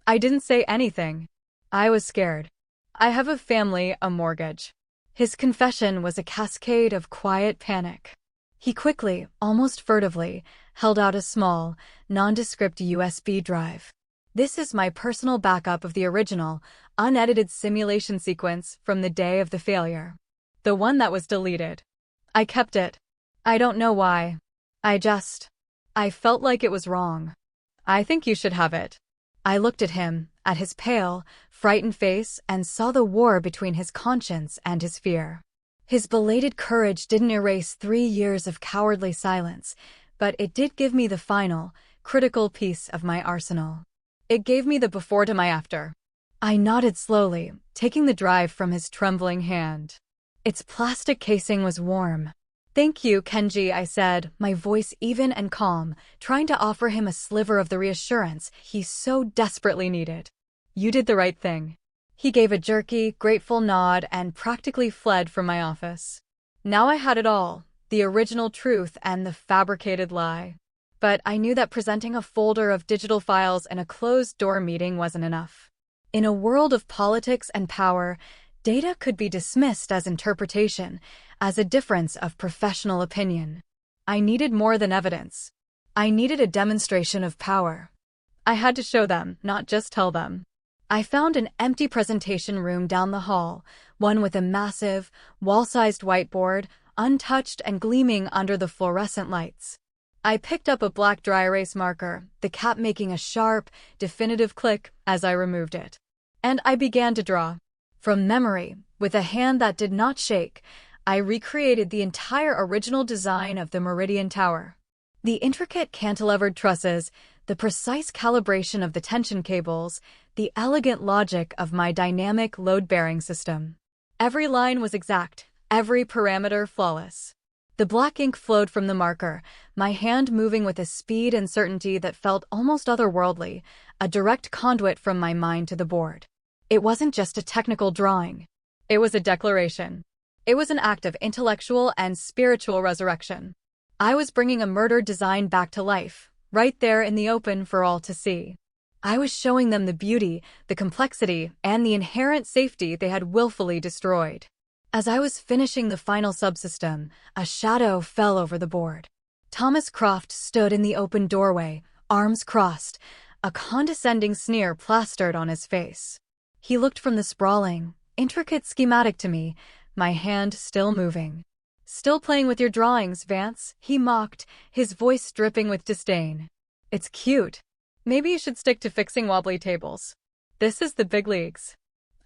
I didn't say anything. I was scared. I have a family, a mortgage. His confession was a cascade of quiet panic. He quickly, almost furtively, held out a small, nondescript USB drive. "This is my personal backup of the original, unedited simulation sequence from the day of the failure. The one that was deleted. I kept it. I don't know why. I felt like it was wrong. I think you should have it. I looked at him, at his pale, frightened face, and saw the war between his conscience and his fear. His belated courage didn't erase 3 years of cowardly silence, but it did give me the final, critical piece of my arsenal. It gave me the before to my after. I nodded slowly, taking the drive from his trembling hand. Its plastic casing was warm. "Thank you, Kenji," I said, my voice even and calm, trying to offer him a sliver of the reassurance he so desperately needed. "You did the right thing." He gave a jerky, grateful nod and practically fled from my office. Now I had it all, the original truth and the fabricated lie. But I knew that presenting a folder of digital files in a closed-door meeting wasn't enough. In a world of politics and power, data could be dismissed as interpretation, as a difference of professional opinion. I needed more than evidence. I needed a demonstration of power. I had to show them, not just tell them. I found an empty presentation room down the hall, one with a massive, wall-sized whiteboard, untouched and gleaming under the fluorescent lights. I picked up a black dry erase marker, the cap making a sharp, definitive click as I removed it. And I began to draw. From memory, with a hand that did not shake, I recreated the entire original design of the Meridian Tower. The intricate cantilevered trusses, the precise calibration of the tension cables, the elegant logic of my dynamic load-bearing system. Every line was exact, every parameter flawless. The black ink flowed from the marker, my hand moving with a speed and certainty that felt almost otherworldly, a direct conduit from my mind to the board. It wasn't just a technical drawing. It was a declaration. It was an act of intellectual and spiritual resurrection. I was bringing a murdered design back to life, right there in the open for all to see. I was showing them the beauty, the complexity, and the inherent safety they had willfully destroyed. As I was finishing the final subsystem, a shadow fell over the board. Thomas Croft stood in the open doorway, arms crossed, a condescending sneer plastered on his face. He looked from the sprawling, intricate schematic to me, my hand still moving. "Still playing with your drawings, Vance?" he mocked, his voice dripping with disdain. "It's cute. Maybe you should stick to fixing wobbly tables. This is the big leagues."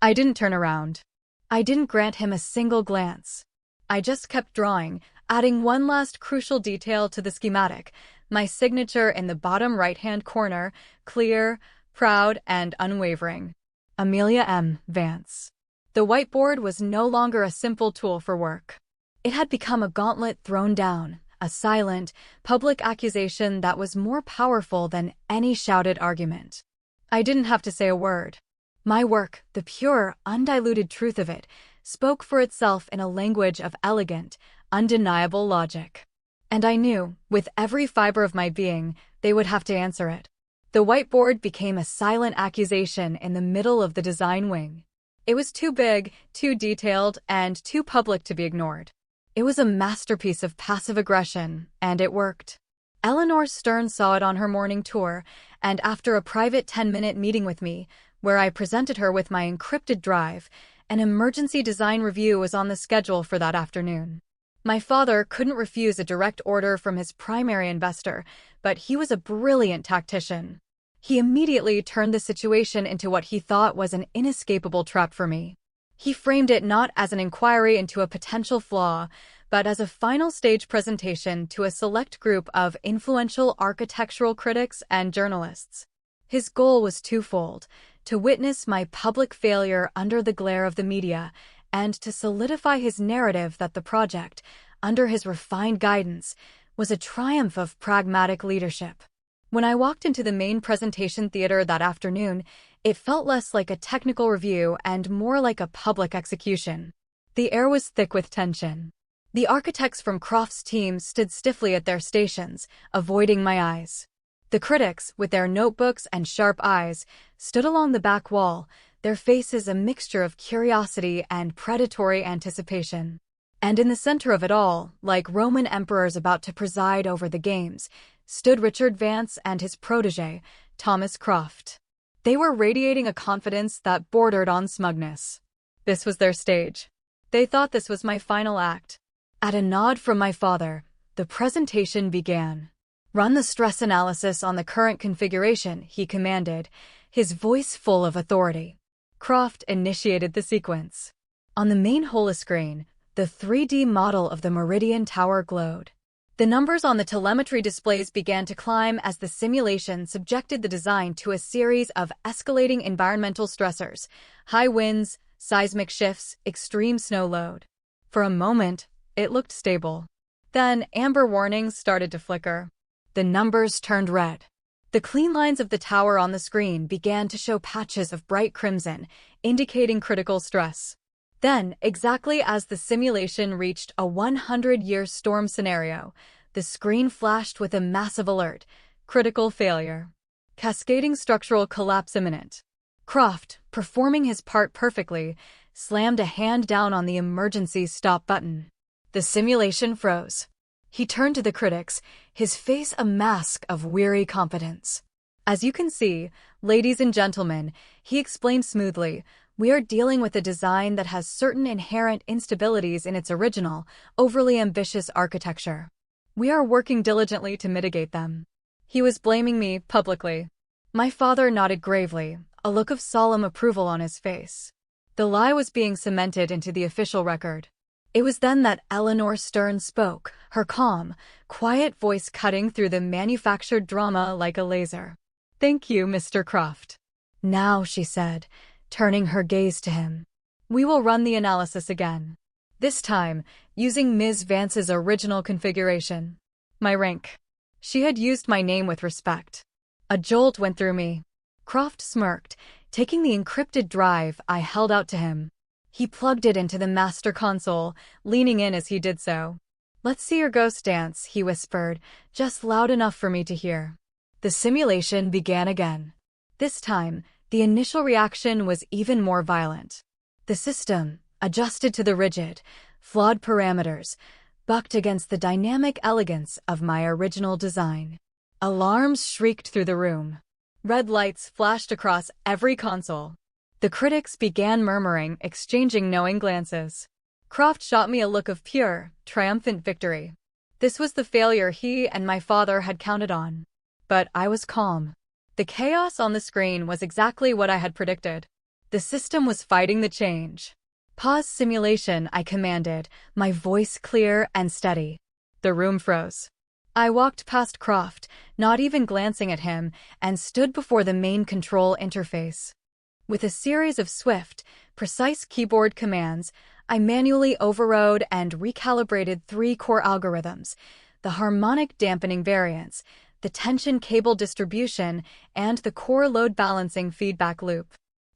I didn't turn around. I didn't grant him a single glance. I just kept drawing, adding one last crucial detail to the schematic, my signature in the bottom right-hand corner, clear, proud, and unwavering. Amelia M. Vance. The whiteboard was no longer a simple tool for work. It had become a gauntlet thrown down, a silent, public accusation that was more powerful than any shouted argument. I didn't have to say a word. My work, the pure, undiluted truth of it, spoke for itself in a language of elegant, undeniable logic. And I knew, with every fiber of my being, they would have to answer it. The whiteboard became a silent accusation in the middle of the design wing. It was too big, too detailed, and too public to be ignored. It was a masterpiece of passive aggression, and it worked. Eleanor Stern saw it on her morning tour, and after a private 10-minute meeting with me, where I presented her with my encrypted drive, an emergency design review was on the schedule for that afternoon. My father couldn't refuse a direct order from his primary investor, but he was a brilliant tactician. He immediately turned the situation into what he thought was an inescapable trap for me. He framed it not as an inquiry into a potential flaw, but as a final stage presentation to a select group of influential architectural critics and journalists. His goal was twofold: to witness my public failure under the glare of the media, and to solidify his narrative that the project, under his refined guidance, was a triumph of pragmatic leadership. When I walked into the main presentation theater that afternoon, it felt less like a technical review and more like a public execution. The air was thick with tension. The architects from Croft's team stood stiffly at their stations, avoiding my eyes. The critics, with their notebooks and sharp eyes, stood along the back wall, their faces a mixture of curiosity and predatory anticipation. And in the center of it all, like Roman emperors about to preside over the games, stood Richard Vance and his protege, Thomas Croft. They were radiating a confidence that bordered on smugness. This was their stage. They thought this was my final act. At a nod from my father, The presentation began. "Run the stress analysis on the current configuration," he commanded, his voice full of authority. Croft initiated the sequence. On the main holoscreen, the 3D model of the Meridian Tower glowed. The numbers on the telemetry displays began to climb as the simulation subjected the design to a series of escalating environmental stressors: high winds, seismic shifts, extreme snow load. For a moment, it looked stable. Then amber warnings started to flicker. The numbers turned red. The clean lines of the tower on the screen began to show patches of bright crimson, indicating critical stress. Then, exactly as the simulation reached a 100-year storm scenario, the screen flashed with a massive alert: critical failure. Cascading structural collapse imminent. Croft, performing his part perfectly, slammed a hand down on the emergency stop button. The simulation froze. He turned to the critics, his face a mask of weary confidence. "As you can see, ladies and gentlemen," he explained smoothly, "we are dealing with a design that has certain inherent instabilities in its original, overly ambitious architecture. We are working diligently to mitigate them." He was blaming me publicly. My father nodded gravely, a look of solemn approval on his face. The lie was being cemented into the official record. It was then that Eleanor Stern spoke, her calm, quiet voice cutting through the manufactured drama like a laser. "Thank you, Mr. Croft. Now," she said, turning her gaze to him, "we will run the analysis again. This time, using Ms. Vance's original configuration." My rank. She had used my name with respect. A jolt went through me. Croft smirked, taking the encrypted drive I held out to him. He plugged it into the master console, leaning in as he did so. "Let's see your ghost dance," he whispered, just loud enough for me to hear. The simulation began again. This time, the initial reaction was even more violent. The system, adjusted to the rigid, flawed parameters, bucked against the dynamic elegance of my original design. Alarms shrieked through the room. Red lights flashed across every console. The critics began murmuring, exchanging knowing glances. Croft shot me a look of pure, triumphant victory. This was the failure he and my father had counted on. But I was calm. The chaos on the screen was exactly what I had predicted. The system was fighting the change. "Pause simulation," I commanded, my voice clear and steady. The room froze. I walked past Croft, not even glancing at him, and stood before the main control interface. With a series of swift, precise keyboard commands, I manually overrode and recalibrated 3 core algorithms: the harmonic dampening variance, the tension cable distribution, and the core load balancing feedback loop.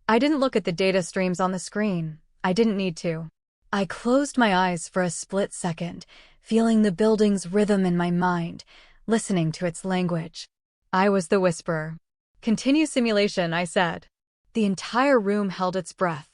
I didn't look at the data streams on the screen. I didn't need to. I closed my eyes for a split second, feeling the building's rhythm in my mind, listening to its language. I was the whisperer. "Continue simulation," I said. The entire room held its breath.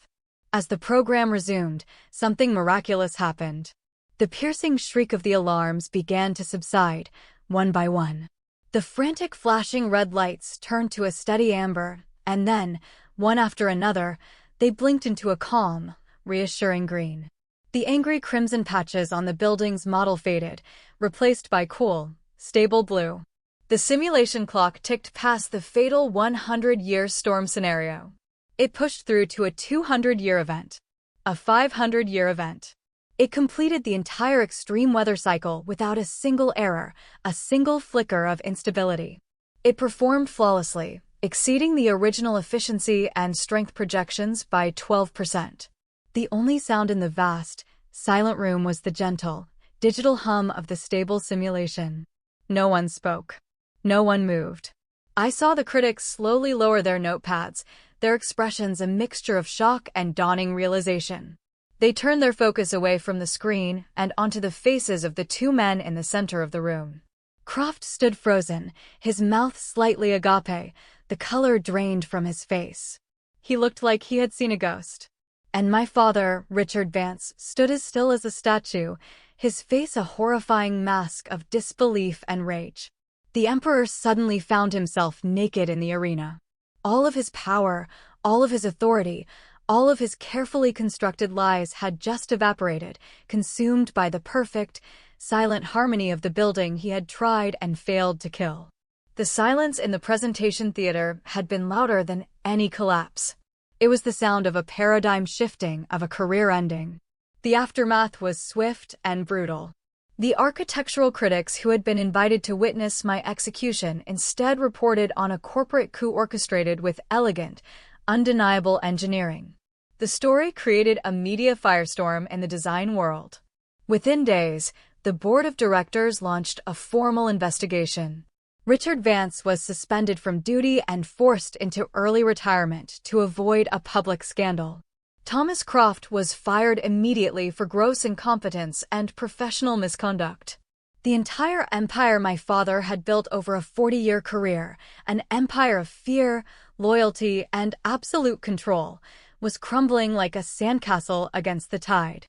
As the program resumed, something miraculous happened. The piercing shriek of the alarms began to subside, one by one. The frantic flashing red lights turned to a steady amber, and then, one after another, they blinked into a calm, reassuring green. The angry crimson patches on the building's model faded, replaced by cool, stable blue. The simulation clock ticked past the fatal 100-year storm scenario. It pushed through to a 200-year event. A 500-year event. It completed the entire extreme weather cycle without a single error, a single flicker of instability. It performed flawlessly, exceeding the original efficiency and strength projections by 12%. The only sound in the vast, silent room was the gentle, digital hum of the stable simulation. No one spoke. No one moved. I saw the critics slowly lower their notepads, their expressions a mixture of shock and dawning realization. They turned their focus away from the screen and onto the faces of the 2 men in the center of the room. Croft stood frozen, his mouth slightly agape, the color drained from his face. He looked like he had seen a ghost. And my father, Richard Vance, stood as still as a statue, his face a horrifying mask of disbelief and rage. The Emperor suddenly found himself naked in the arena. All of his power, all of his authority, all of his carefully constructed lies had just evaporated, consumed by the perfect, silent harmony of the building he had tried and failed to kill. The silence in the presentation theater had been louder than any collapse. It was the sound of a paradigm shifting, of a career ending. The aftermath was swift and brutal. The architectural critics who had been invited to witness my execution instead reported on a corporate coup orchestrated with elegant, undeniable engineering. The story created a media firestorm in the design world. Within days, the board of directors launched a formal investigation. Richard Vance was suspended from duty and forced into early retirement to avoid a public scandal. Thomas Croft was fired immediately for gross incompetence and professional misconduct. The entire empire my father had built over a 40-year career, an empire of fear, loyalty, and absolute control, was crumbling like a sandcastle against the tide.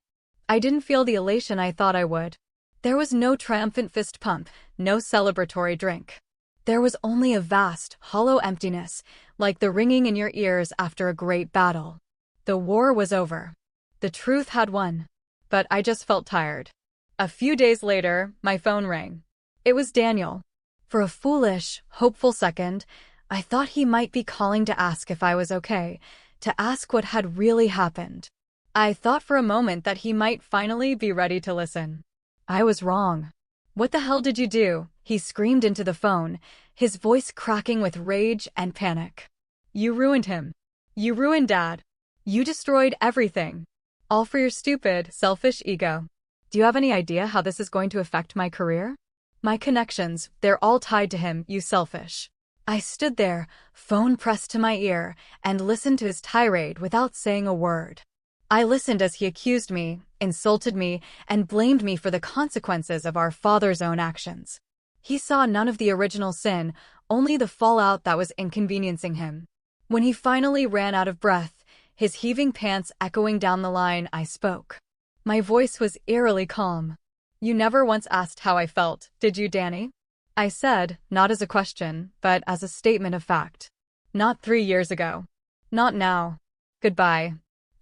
I didn't feel the elation I thought I would. There was no triumphant fist pump, no celebratory drink. There was only a vast, hollow emptiness, like the ringing in your ears after a great battle. The war was over. The truth had won. But I just felt tired. A few days later, my phone rang. It was Daniel. For a foolish, hopeful second, I thought he might be calling to ask if I was okay, to ask what had really happened. I thought for a moment that he might finally be ready to listen. I was wrong. "What the hell did you do?" he screamed into the phone, his voice cracking with rage and panic. "You ruined him. You ruined Dad. You destroyed everything. All for your stupid, selfish ego. Do you have any idea how this is going to affect my career? My connections, they're all tied to him, you selfish." I stood there, phone pressed to my ear, and listened to his tirade without saying a word. I listened as he accused me, insulted me, and blamed me for the consequences of our father's own actions. He saw none of the original sin, only the fallout that was inconveniencing him. When he finally ran out of breath, his heaving pants echoing down the line, I spoke. My voice was eerily calm. "You never once asked how I felt, did you, Danny?" I said, not as a question, but as a statement of fact. "Not 3 years ago. Not now. Goodbye."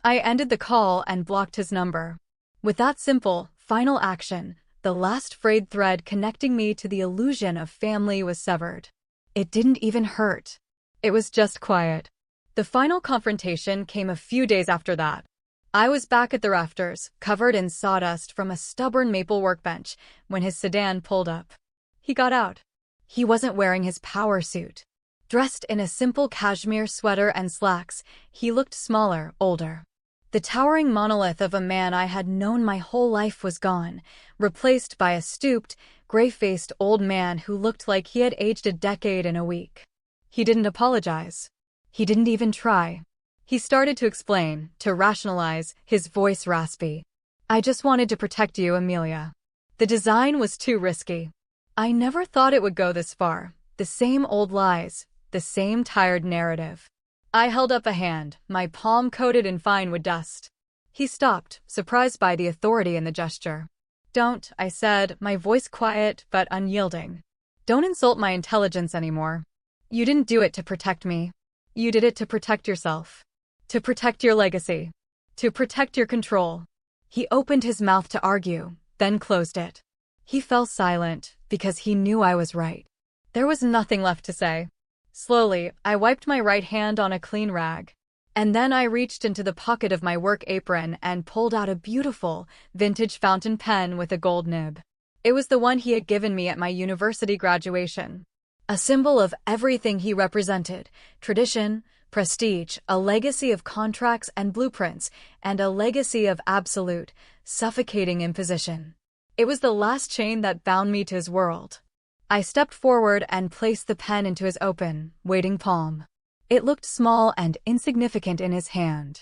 I ended the call and blocked his number. With that simple, final action, the last frayed thread connecting me to the illusion of family was severed. It didn't even hurt. It was just quiet. The final confrontation came a few days after that. I was back at the rafters, covered in sawdust from a stubborn maple workbench, when his sedan pulled up. He got out. He wasn't wearing his power suit. Dressed in a simple cashmere sweater and slacks, he looked smaller, older. The towering monolith of a man I had known my whole life was gone, replaced by a stooped, gray-faced old man who looked like he had aged a decade in a week. He didn't apologize. He didn't even try. He started to explain, to rationalize, his voice raspy. "I just wanted to protect you, Amelia. The design was too risky. I never thought it would go this far. The same old lies, the same tired narrative." I held up a hand, my palm coated in fine wood dust. He stopped, surprised by the authority in the gesture. "Don't," I said, my voice quiet but unyielding. "Don't insult my intelligence anymore. You didn't do it to protect me. You did it to protect yourself. To protect your legacy. To protect your control." He opened his mouth to argue, then closed it. He fell silent, because he knew I was right. There was nothing left to say. Slowly, I wiped my right hand on a clean rag. And then I reached into the pocket of my work apron and pulled out a beautiful, vintage fountain pen with a gold nib. It was the one he had given me at my university graduation. A symbol of everything he represented: tradition, prestige, a legacy of contracts and blueprints, and a legacy of absolute, suffocating imposition. It was the last chain that bound me to his world. I stepped forward and placed the pen into his open, waiting palm. It looked small and insignificant in his hand.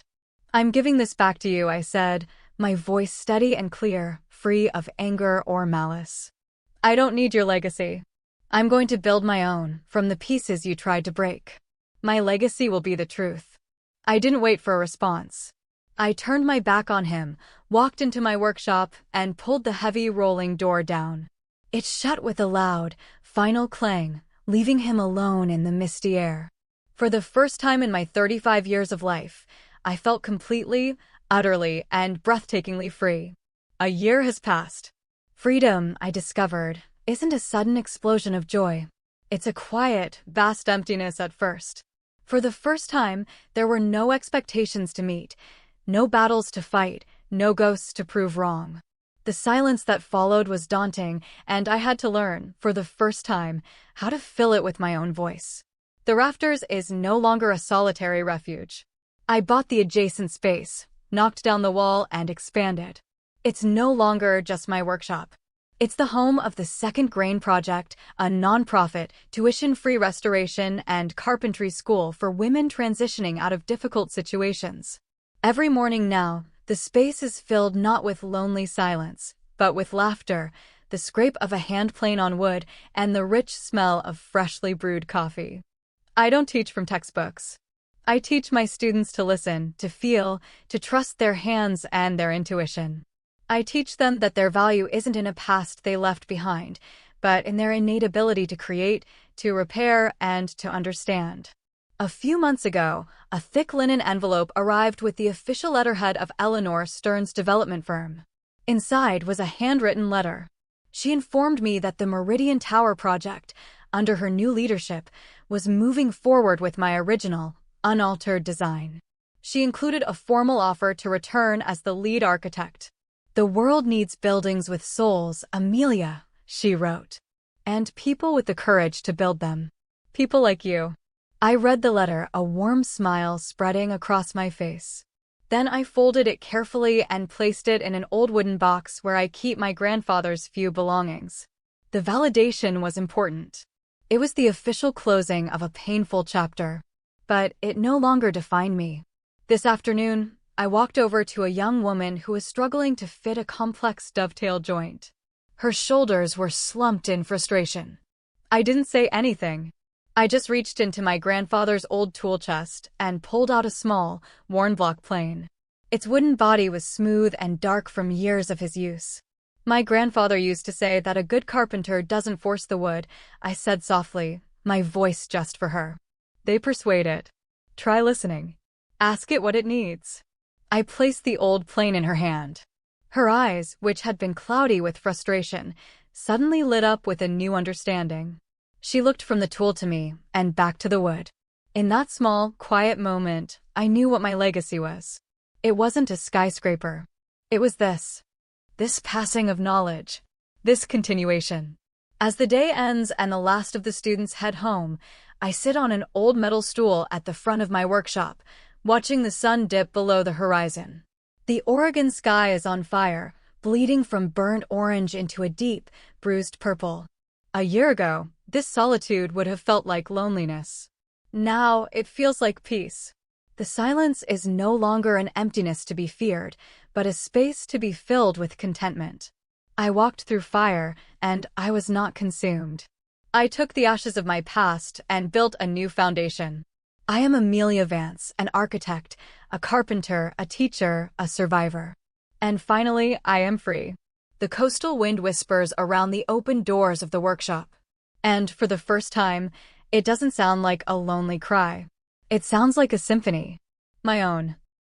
"I'm giving this back to you," I said, my voice steady and clear, free of anger or malice. "I don't need your legacy. I'm going to build my own, from the pieces you tried to break. My legacy will be the truth." I didn't wait for a response. I turned my back on him, walked into my workshop, and pulled the heavy rolling door down. It shut with a loud, final clang, leaving him alone in the misty air. For the first time in my 35 years of life, I felt completely, utterly, and breathtakingly free. A year has passed. Freedom, I discovered, isn't a sudden explosion of joy. It's a quiet, vast emptiness at first. For the first time, there were no expectations to meet, no battles to fight, no ghosts to prove wrong. The silence that followed was daunting, and I had to learn, for the first time, how to fill it with my own voice. The rafters is no longer a solitary refuge. I bought the adjacent space, knocked down the wall, and expanded. It's no longer just my workshop. It's the home of the Second Grain Project, a nonprofit, tuition-free restoration and carpentry school for women transitioning out of difficult situations. Every morning now, the space is filled not with lonely silence, but with laughter, the scrape of a hand plane on wood, and the rich smell of freshly brewed coffee. I don't teach from textbooks. I teach my students to listen, to feel, to trust their hands and their intuition. I teach them that their value isn't in a past they left behind, but in their innate ability to create, to repair, and to understand. A few months ago, a thick linen envelope arrived with the official letterhead of Eleanor Stern's development firm. Inside was a handwritten letter. She informed me that the Meridian Tower project, under her new leadership, was moving forward with my original, unaltered design. She included a formal offer to return as the lead architect. "The world needs buildings with souls, Amelia," she wrote, "and people with the courage to build them. People like you." I read the letter, a warm smile spreading across my face. Then I folded it carefully and placed it in an old wooden box where I keep my grandfather's few belongings. The validation was important. It was the official closing of a painful chapter. But it no longer defined me. This afternoon, I walked over to a young woman who was struggling to fit a complex dovetail joint. Her shoulders were slumped in frustration. I didn't say anything. I just reached into my grandfather's old tool chest and pulled out a small, worn block plane. Its wooden body was smooth and dark from years of his use. "My grandfather used to say that a good carpenter doesn't force the wood," I said softly, my voice just for her. "They persuade it. Try listening. Ask it what it needs." I placed the old plane in her hand. Her eyes, which had been cloudy with frustration, suddenly lit up with a new understanding. She looked from the tool to me, and back to the wood. In that small, quiet moment, I knew what my legacy was. It wasn't a skyscraper. It was this passing of knowledge, this continuation. As the day ends and the last of the students head home, I sit on an old metal stool at the front of my workshop, watching the sun dip below the horizon. The Oregon sky is on fire, bleeding from burnt orange into a deep, bruised purple. A year ago, this solitude would have felt like loneliness. Now, it feels like peace. The silence is no longer an emptiness to be feared, but a space to be filled with contentment. I walked through fire, and I was not consumed. I took the ashes of my past and built a new foundation. I am Amelia Vance, an architect, a carpenter, a teacher, a survivor. And finally, I am free. The coastal wind whispers around the open doors of the workshop. And for the first time, it doesn't sound like a lonely cry. It sounds like a symphony. My own.